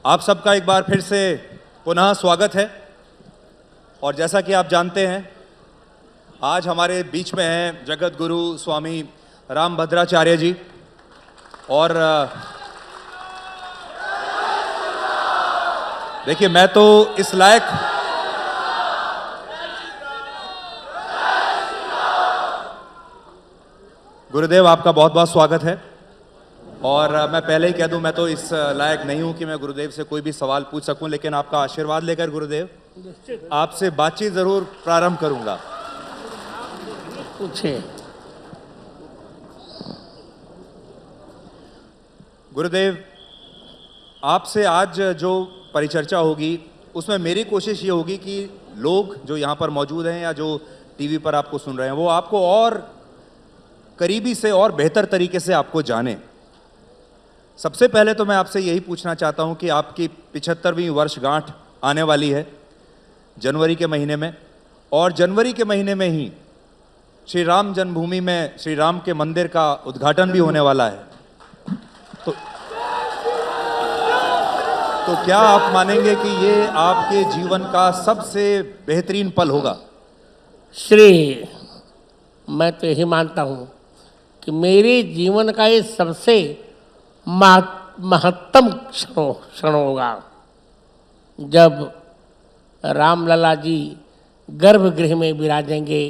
आप सबका एक बार फिर से पुनः स्वागत है। और जैसा कि आप जानते हैं, आज हमारे बीच में हैं जगत गुरु स्वामी रामभद्राचार्य जी। और देखिए, मैं तो इस लायक गुरुदेव, आपका बहुत बहुत स्वागत है। और मैं पहले ही कह दूं, मैं तो इस लायक नहीं हूं कि मैं गुरुदेव से कोई भी सवाल पूछ सकूं, लेकिन आपका आशीर्वाद लेकर गुरुदेव आपसे बातचीत जरूर प्रारंभ करूंगा। पूछिए। गुरुदेव, आपसे आज जो परिचर्चा होगी उसमें मेरी कोशिश ये होगी कि लोग जो यहाँ पर मौजूद हैं या जो टीवी पर आपको सुन रहे हैं, वो आपको और करीबी से और बेहतर तरीके से आपको जाने। सबसे पहले तो मैं आपसे यही पूछना चाहता हूं कि आपकी 75वीं वर्षगांठ आने वाली है जनवरी के महीने में, और जनवरी के महीने में ही श्री राम जन्मभूमि में श्री राम के मंदिर का उद्घाटन भी होने वाला है। तो क्या आप मानेंगे कि ये आपके जीवन का सबसे बेहतरीन पल होगा? मैं तो यही मानता हूं कि मेरे जीवन का ये सबसे महत्तम क्षण होगा जब रामलला जी गर्भगृह में विराजेंगे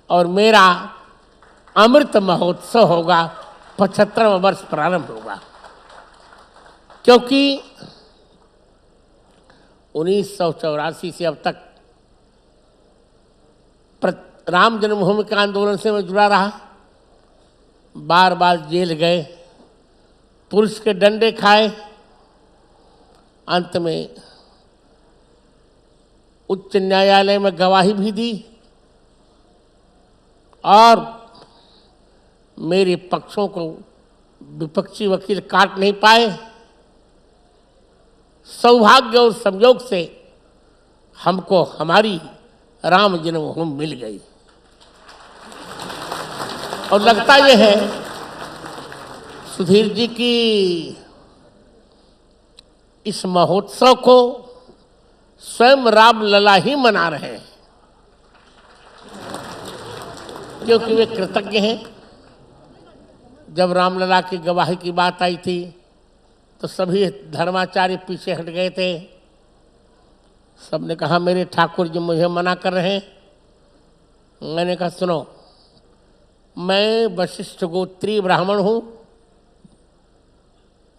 और मेरा अमृत महोत्सव होगा, 75वां वर्ष प्रारंभ होगा। क्योंकि 1984 से अब तक राम जन्मभूमि के आंदोलन से मैं जुड़ा रहा, बार बार जेल गए, पुलिस के डंडे खाए, अंत में उच्च न्यायालय में गवाही भी दी और मेरे पक्षों को विपक्षी वकील काट नहीं पाए। सौभाग्य और संयोग से हमको हमारी राम जन्मभूमि मिल गई। और लगता यह है सुधीर जी की इस महोत्सव को स्वयं रामलला ही मना रहे हैं, क्योंकि वे कृतज्ञ हैं। जब रामलला की गवाही की बात आई थी तो सभी धर्माचार्य पीछे हट गए थे। सबने कहा मेरे ठाकुर जी मुझे मना कर रहे हैं। मैंने कहा सुनो, मैं वशिष्ठ गोत्रीय ब्राह्मण हूँ,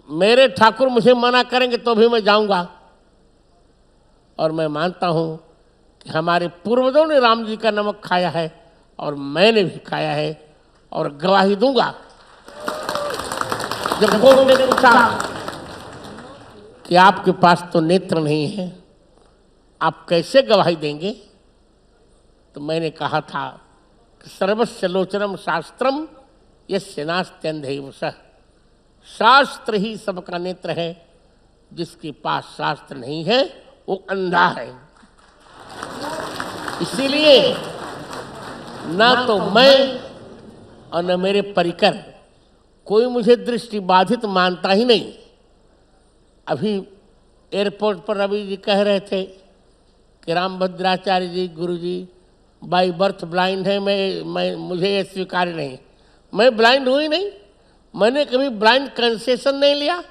मेरे ठाकुर मुझे मना करेंगे तो भी मैं जाऊंगा। और मैं मानता हूँ कि हमारे पूर्वजों ने राम जी का नमक खाया है और मैंने भी खाया है, और गवाही दूंगा। जब कोर्ट ने पूछा कि आपके पास तो नेत्र नहीं है, आप कैसे गवाही देंगे, तो मैंने कहा था कि सर्वस्य लोचनम शास्त्रम यस्य नास्त्यन्धैव सः। शास्त्र ही सबका नेत्र है, जिसके पास शास्त्र नहीं है वो अंधा है। इसीलिए ना तो मैं और न मेरे परिकर कोई मुझे दृष्टि बाधित मानता ही नहीं। अभी एयरपोर्ट पर रवि जी कह रहे थे कि रामभद्राचार्य जी गुरु जी बाई बर्थ ब्लाइंड है, मैं मुझे ये स्वीकार नहीं। मैं ब्लाइंड हुई नहीं, मैंने कभी ब्लाइंड कंसेशन नहीं लिया।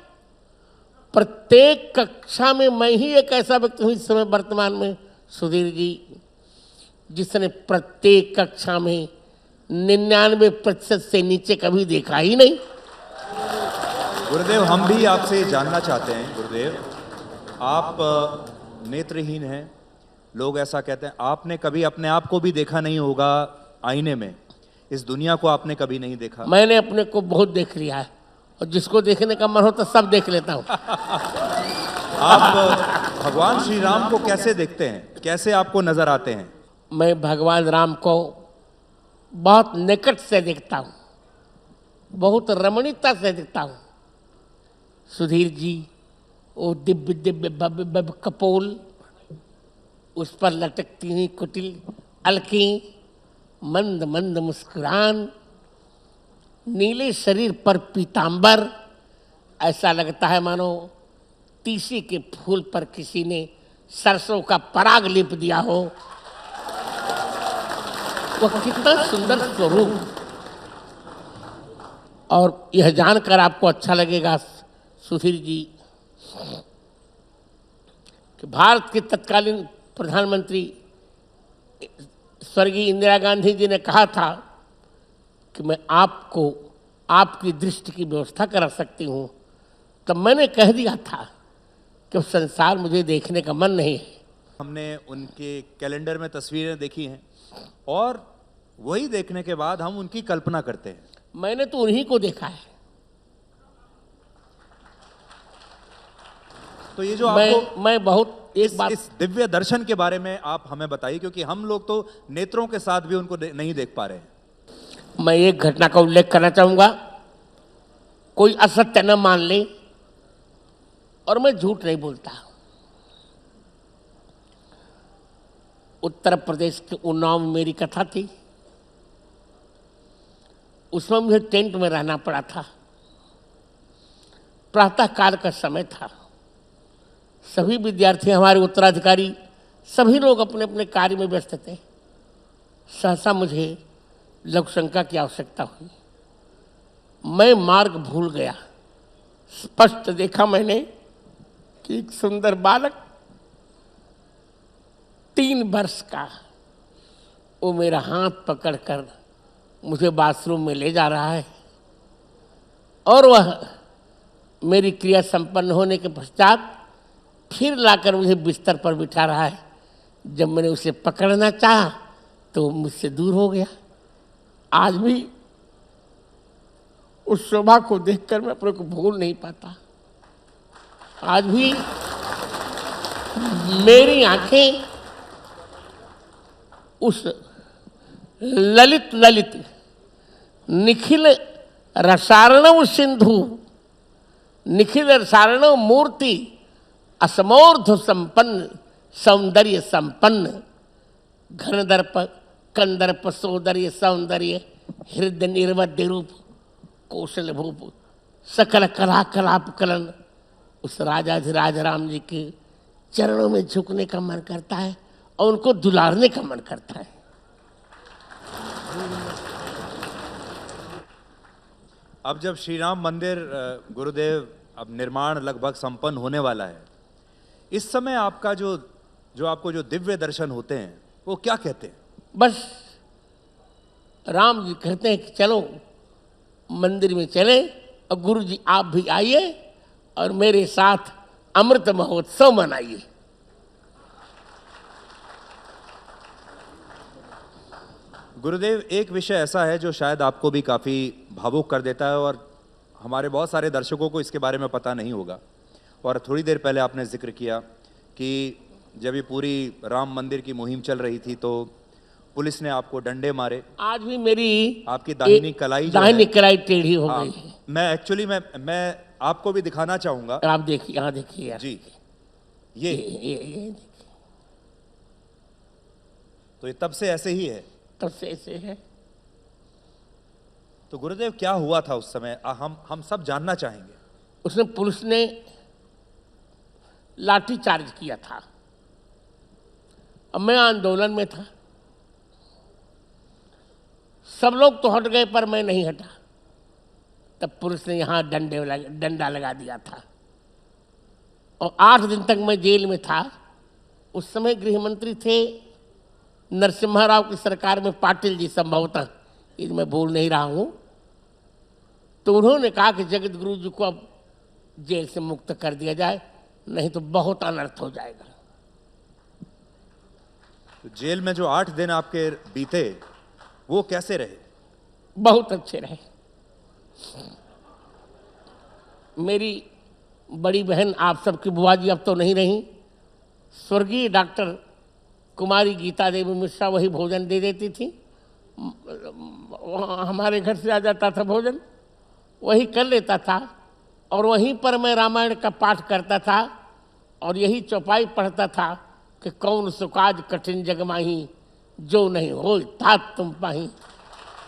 प्रत्येक कक्षा में मैं ही एक ऐसा व्यक्ति हूँ इस समय वर्तमान में सुधीर जी, जिसने प्रत्येक कक्षा में 99% से नीचे कभी देखा ही नहीं। गुरुदेव, हम भी आपसे जानना चाहते हैं। गुरुदेव, आप नेत्रहीन हैं, लोग ऐसा कहते हैं। आपने कभी अपने आप को भी देखा नहीं होगा आईने में, इस दुनिया को आपने कभी नहीं देखा। मैंने अपने को बहुत देख लिया है, और जिसको देखने का मन होता सब देख लेता हूँ। आप भगवान श्री राम को कैसे देखते हैं, कैसे आपको नजर आते हैं? मैं भगवान राम को बहुत निकट से देखता हूँ, बहुत रमणीयता से देखता हूँ। सुधीर जी, वो दिव्य दिव्य भव्य भव्य कपोल, उस पर लटकती हुई कुटिल अलकी, मंद मंद मुस्कुरान, नीले शरीर पर पीतांबर, ऐसा लगता है मानो तीसी के फूल पर किसी ने सरसों का पराग लिप दिया हो, वह कितना सुंदर स्वरूप। और यह जानकर आपको अच्छा लगेगा सुधीर जी कि भारत के तत्कालीन प्रधानमंत्री स्वर्गीय इंदिरा गांधी जी ने कहा था कि मैं आपको आपकी दृष्टि की व्यवस्था करा सकती हूँ। तब मैंने कह दिया था कि संसार मुझे देखने का मन नहीं है। हमने उनके कैलेंडर में तस्वीरें देखी हैं और वही देखने के बाद हम उनकी कल्पना करते हैं। मैंने तो उन्हीं को देखा है। तो ये जो आपको मैं बहुत एक बात इस दिव्य दर्शन के बारे में आप हमें बताइए, क्योंकि हम लोग तो नेत्रों के साथ भी उनको नहीं देख पा रहे हैं। मैं एक घटना का उल्लेख करना चाहूंगा, कोई असत्य न मान ले, और मैं झूठ नहीं बोलता। उत्तर प्रदेश के उन्नाव में मेरी कथा थी। उसमें मुझे टेंट में रहना पड़ा था। प्रातः काल का समय था। सभी विद्यार्थी, हमारे उत्तराधिकारी, सभी लोग अपने अपने कार्य में व्यस्त थे। सहसा मुझे लघु शंका की आवश्यकता हुई। मैं मार्ग भूल गया। स्पष्ट देखा मैंने कि एक सुंदर बालक 3 वर्ष का, वो मेरा हाथ पकड़कर मुझे बाथरूम में ले जा रहा है और वह मेरी क्रिया संपन्न होने के पश्चात फिर लाकर मुझे बिस्तर पर बिठा रहा है। जब मैंने उसे पकड़ना चाहा तो वो मुझसे दूर हो गया। आज भी उस शोभा को देखकर मैं अपने को भूल नहीं पाता। आज भी मेरी आंखें उस ललित ललित निखिल रसारणव सिंधु, निखिल रसारणव मूर्ति, असमोर्ध संपन्न, सौंदर्य संपन्न, घनदर्प कंदर्प सौंदर्य सौंदर्य, हृदय निर्वध्य रूप, कौशल भूप, सकल कला कलाप कलन, उस राजाधिराज राम जी के चरणों में झुकने का मन करता है और उनको दुलारने का मन करता है। अब जब श्री राम मंदिर गुरुदेव अब निर्माण लगभग संपन्न होने वाला है, इस समय आपका जो आपको जो दिव्य दर्शन होते हैं वो क्या कहते हैं? बस राम जी कहते हैं कि चलो मंदिर में चले और गुरु जी आप भी आइए और मेरे साथ अमृत महोत्सव मनाइए। गुरुदेव, एक विषय ऐसा है जो शायद आपको भी काफ़ी भावुक कर देता है और हमारे बहुत सारे दर्शकों को इसके बारे में पता नहीं होगा। और थोड़ी देर पहले आपने जिक्र किया कि जब ये पूरी राम मंदिर की मुहिम चल रही थी तो पुलिस ने आपको डंडे मारे। आज भी मेरी आपकी दाहिनी कलाई दाहिनी कलाई टेढ़ी हो गई है। मैं एक्चुअली मैं आपको भी दिखाना चाहूंगा। आप देखिए, यहाँ देखिए यार। जी, ये देखिए। तो ये तब से ऐसे ही है? तब से ऐसे है। तो गुरुदेव क्या हुआ था उस समय, हम सब जानना चाहेंगे। उसमें पुलिस ने लाठी चार्ज किया था। अब मैं आंदोलन में था। सब लोग तो हट गए पर मैं नहीं हटा। तब पुलिस ने यहाँ डंडा लगा दिया था और 8 दिन तक मैं जेल में था। उस समय गृह मंत्री थे नरसिम्हा राव की सरकार में, पाटिल जी संभवतः, ये मैं भूल नहीं रहा हूँ। तो उन्होंने कहा कि जगत गुरु जी को अब जेल से मुक्त कर दिया जाए, नहीं तो बहुत अनर्थ हो जाएगा। तो जेल में जो 8 दिन आपके बीते वो कैसे रहे? बहुत अच्छे रहे। मेरी बड़ी बहन, आप सबकी बुआ जी अब तो नहीं रही, स्वर्गीय डॉक्टर कुमारी गीता देवी मिश्रा वही भोजन दे देती थी। हमारे घर से आ जाता था भोजन, वही कर लेता था और वहीं पर मैं रामायण का पाठ करता था और यही चौपाई पढ़ता था कि कौन सुकाज कठिन जग माही, जो नहीं हो तात तुम पाही।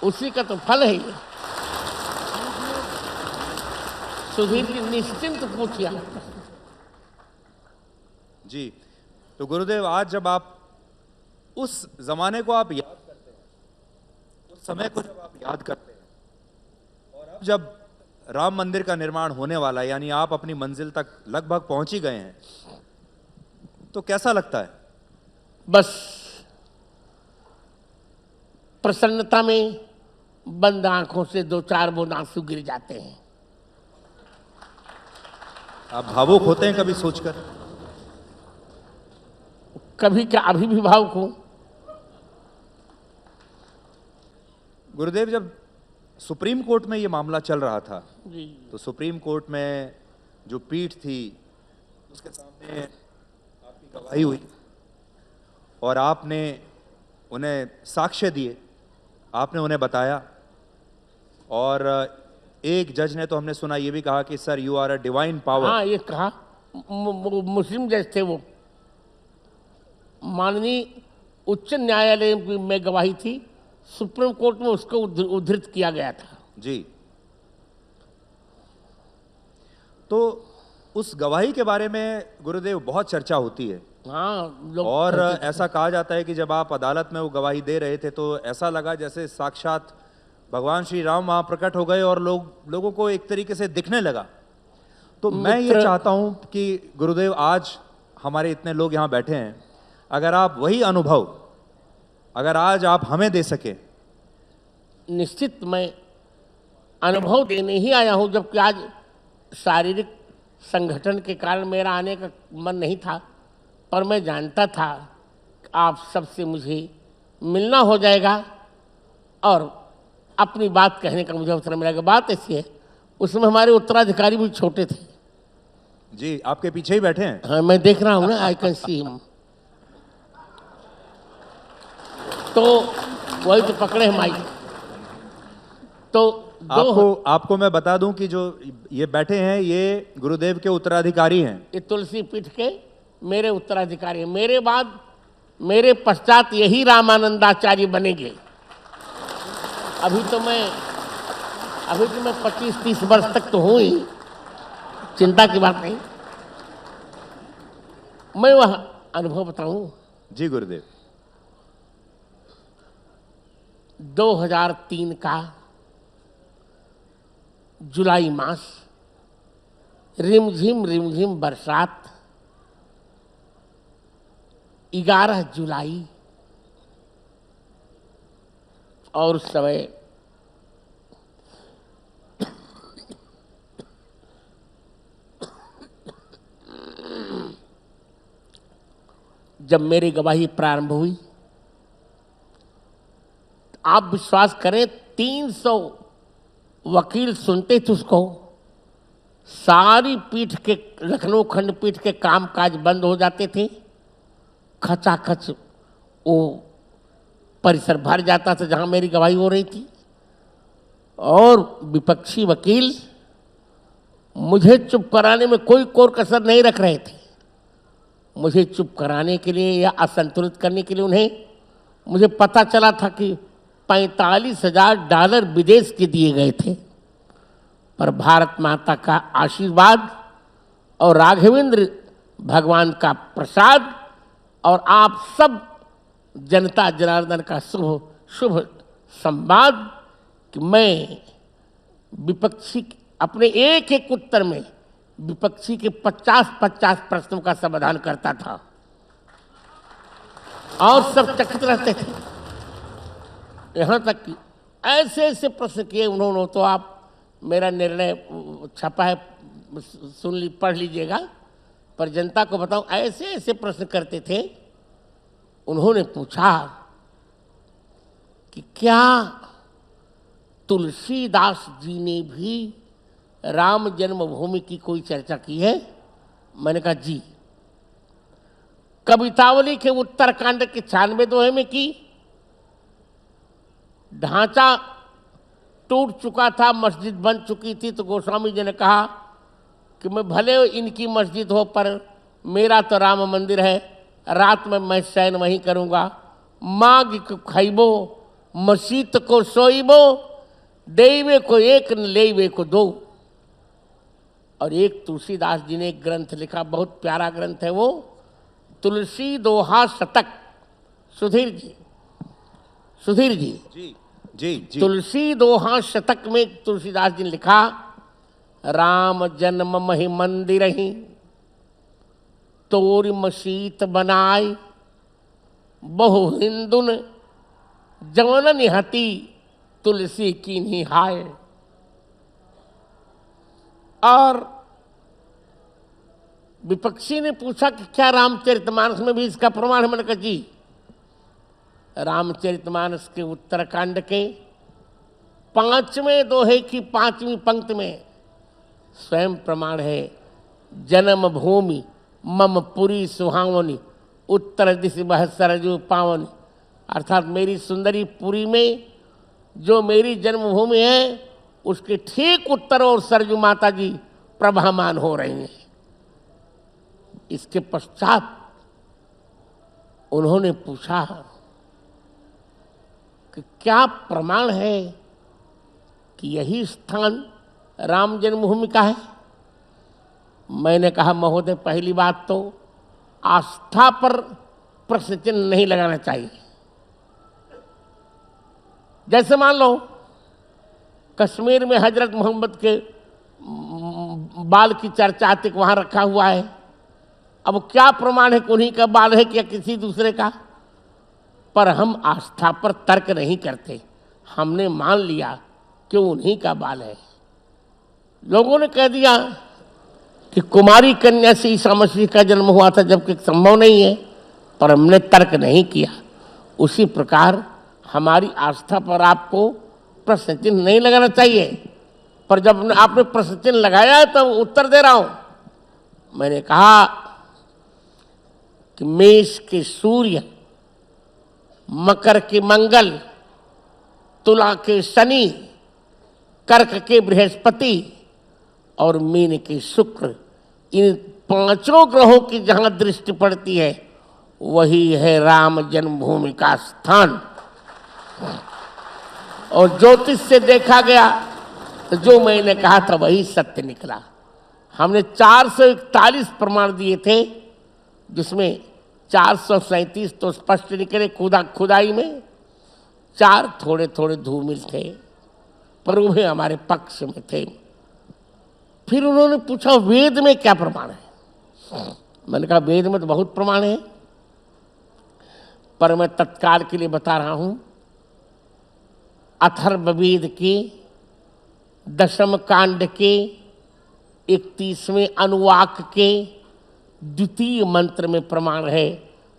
उसी का तो फल है ये। सुधीर जी निश्चिंत पूछिए। जी। तो गुरुदेव, आज जब आप उस जमाने को आप याद करते हैं, उस समय को जब आप याद करते हैं, और अब जब राम मंदिर का निर्माण होने वाला है, यानी आप अपनी मंजिल तक लगभग पहुंच ही गए हैं, तो कैसा लगता है? बस प्रसन्नता में बंद आंखों से 2-4 बूंद आंसू गिर जाते हैं। आप भावुक होते हैं कभी सोचकर? कभी क्या, अभी भी भावुक हूं। गुरुदेव, जब सुप्रीम कोर्ट में ये मामला चल रहा था, जी। तो सुप्रीम कोर्ट में जो पीठ थी उसके सामने आपकी गवाही हुई और आपने उन्हें साक्ष्य दिए, आपने उन्हें बताया, और एक जज ने तो हमने सुना ये भी कहा कि sir you are a divine power. हाँ, ये कहा। मुस्लिम जज थे वो। माननीय उच्च न्यायालय में गवाही थी, सुप्रीम कोर्ट में उसको उद्धृत किया गया था। जी। तो उस गवाही के बारे में गुरुदेव बहुत चर्चा होती है। हाँ, लोग और ऐसा कहा जाता है कि जब आप अदालत में वो गवाही दे रहे थे तो ऐसा लगा जैसे साक्षात भगवान श्री राम वहां प्रकट हो गए और लोगों को एक तरीके से दिखने लगा। तो मैं ये चाहता हूं कि गुरुदेव, आज हमारे इतने लोग यहाँ बैठे हैं, अगर आप वही अनुभव अगर आज आप हमें दे सके। निश्चित मैं अनुभव देने ही आया हूं, जबकि आज शारीरिक संगठन के कारण मेरा आने का मन नहीं था, पर मैं जानता था कि आप सबसे मुझे मिलना हो जाएगा और अपनी बात कहने का मुझे अवसर मिलेगा। बात ऐसी है, उसमें हमारे उत्तराधिकारी भी छोटे थे। जी, आपके पीछे ही बैठे हैं। हाँ, मैं देख रहा हूँ ना, आई कैन सी हिम। तो वही तो पकड़े हैं माइक। तो आपको मैं बता दूं कि जो ये बैठे हैं ये गुरुदेव के उत्तराधिकारी हैं। ये तुलसी पीठ के मेरे उत्तराधिकारी हैं। मेरे बाद, मेरे पश्चात यही रामानंदाचार्य बनेंगे। अभी तो मैं 25-30 वर्ष तक तो हूँ ही, चिंता की बात नहीं। मैं वह अनुभव बताऊं। जी गुरुदेव। 2003 का जुलाई मास, रिमझिम बरसात, 11 जुलाई, और उस समय जब मेरी गवाही प्रारंभ हुई, आप विश्वास करें 300 वकील सुनते थे उसको। सारी पीठ के, लखनऊ खंडपीठ के कामकाज बंद हो जाते थे। खचाखच वो परिसर भर जाता था जहां मेरी गवाही हो रही थी, और विपक्षी वकील मुझे चुप कराने में कोई कोर कसर नहीं रख रहे थे। मुझे चुप कराने के लिए या असंतुलित करने के लिए उन्हें, मुझे पता चला था कि $45,000 विदेश के दिए गए थे, पर भारत माता का आशीर्वाद और राघवेंद्र भगवान का प्रसाद और आप सब जनता जनार्दन का शुभ संवाद कि मैं विपक्षी अपने एक एक उत्तर में विपक्षी के 50-50 प्रश्नों का समाधान करता था और सब चकित रहते थे। यहाँ तक कि ऐसे ऐसे प्रश्न किए उन्होंने, तो आप मेरा निर्णय छपा है, पढ़ लीजिएगा, पर जनता को बताऊं, ऐसे ऐसे प्रश्न करते थे। उन्होंने पूछा कि क्या तुलसीदास जी ने भी राम जन्मभूमि की कोई चर्चा की है? मैंने कहा जी। कवितावली के उत्तरकांड के 96 दोहे में की। ढांचा टूट चुका था, मस्जिद बन चुकी थी, तो गोस्वामी जी ने कहा कि मैं भले इनकी मस्जिद हो पर मेरा तो राम मंदिर है, रात में मैं शयन वहीं करूँगा। माग को खैबो मसीत को सोईबो, देवे को एक न लेवे को दो। और एक तुलसीदास जी ने एक ग्रंथ लिखा, बहुत प्यारा ग्रंथ है वो, तुलसी दोहा शतक। सुधीर जी, सुधीर जी, जी जी जी। तुलसी दोहा शतक में तुलसीदास जी ने लिखा, राम जन्म महि मंदिर ही तोरि मसीत बनाए, बहु हिंदुन जवन निहति तुलसी की निहाय। और विपक्षी ने पूछा कि क्या रामचरितमानस में भी इसका प्रमाण है? मैंने कहा जी, रामचरितमानस के उत्तरकांड के 5वें दोहे की 5वीं पंक्ति में स्वयं प्रमाण है। जन्म भूमि मम पुरी सुहावनी, उत्तर दिश बह सरजू पावनी। अर्थात मेरी सुंदरी पुरी में जो मेरी जन्मभूमि है, उसके ठीक उत्तर और सरजू माता जी प्रभामान हो रही हैं। इसके पश्चात उन्होंने पूछा कि क्या प्रमाण है कि यही स्थान राम जन्मभूमि का है? मैंने कहा महोदय, पहली बात तो आस्था पर प्रश्न चिन्ह नहीं लगाना चाहिए। जैसे मान लो कश्मीर में हजरत मोहम्मद के बाल की चर्चा तक वहां रखा हुआ है। अब क्या प्रमाण है कि उन्हीं का बाल है क्या किसी दूसरे का? पर हम आस्था पर तर्क नहीं करते, हमने मान लिया कि उन्हीं का बाल है। लोगों ने कह दिया कि कुमारी कन्या से ईसा मसीह का जन्म हुआ था, जबकि संभव नहीं है, पर हमने तर्क नहीं किया। उसी प्रकार हमारी आस्था पर आपको प्रश्न चिन्ह नहीं लगाना चाहिए। पर जब आपने प्रश्न चिन्ह लगाया है तो उत्तर दे रहा हूं। मैंने कहा कि मेष के सूर्य, मकर के मंगल, तुला के शनि, कर्क के बृहस्पति और मीन के शुक्र, इन 5 ग्रहों की जहां दृष्टि पड़ती है वही है राम जन्मभूमि का स्थान। और ज्योतिष से देखा गया तो जो मैंने कहा था वही सत्य निकला। हमने 441 प्रमाण दिए थे, जिसमें 437 तो स्पष्ट निकले खुदाई में, 4 थोड़े थोड़े धूमिल थे, पर वे हमारे पक्ष में थे। फिर उन्होंने पूछा वेद में क्या प्रमाण है? मैंने कहा वेद में तो बहुत प्रमाण है, पर मैं तत्काल के लिए बता रहा हूं। अथर्ववेद के 10वें कांड के 31वें अनुवाक के 2 मंत्र में प्रमाण है।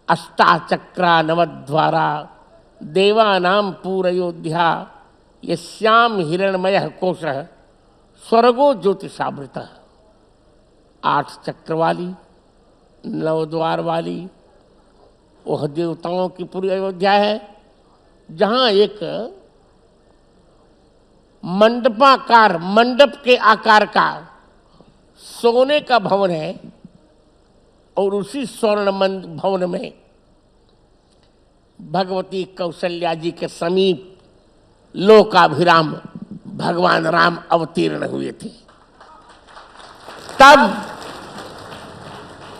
अष्टाचक्रा नवद्वारा देवानाम पूरयोध्या यस्याम हिरणमय कोशः स्वर्गो ज्योतिषावृत। 8 चक्र वाली 9 द्वार वाली वह देवताओं की पूरी अयोध्या है, जहां एक मंडपाकार, मंडप के आकार का सोने का भवन है, और उसी स्वर्ण भवन में भगवती कौशल्या जी के समीप लोकाभिराम भगवान राम अवतीर्ण हुए थे। तब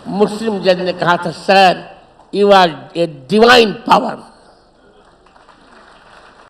मुस्लिम जज ने कहा था, sir you are a divine power,